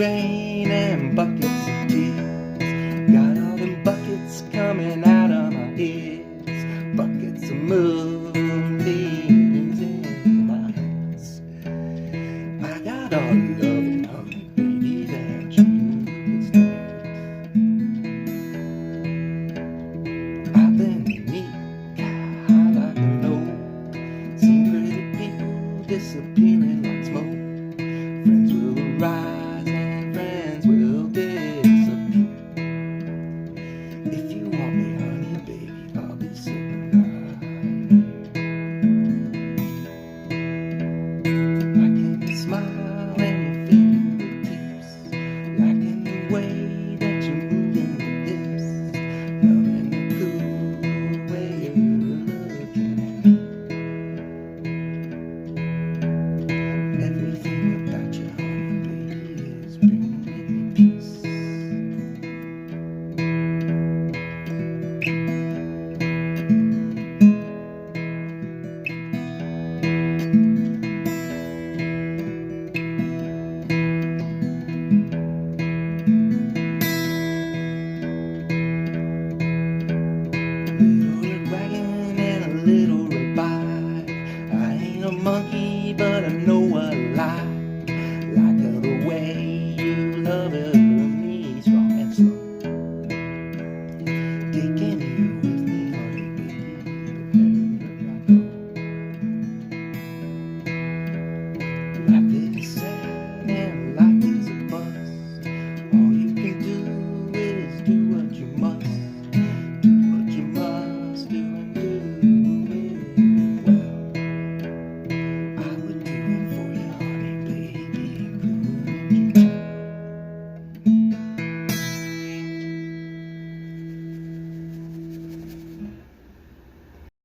rain and buckets of tears. Got all them buckets coming out of my ears. Buckets of moonbeams in my hands. I got all the love and honey, baby, that you could stand. I've been neat, high like an oak. Seen pretty people disappearing like smoke. Friends will arise and friends will disappear. If you want me, honey, baby, I'll be sitting right here. Liking your smile and your fingertips, liking the way that you're moving your hips, loving the cool way you're looking at me. Everything about you, honey, baby, is bringing me peace. Little red wagon and a little red bike. I ain't a monkey, but I know what I like. Like the way you love it.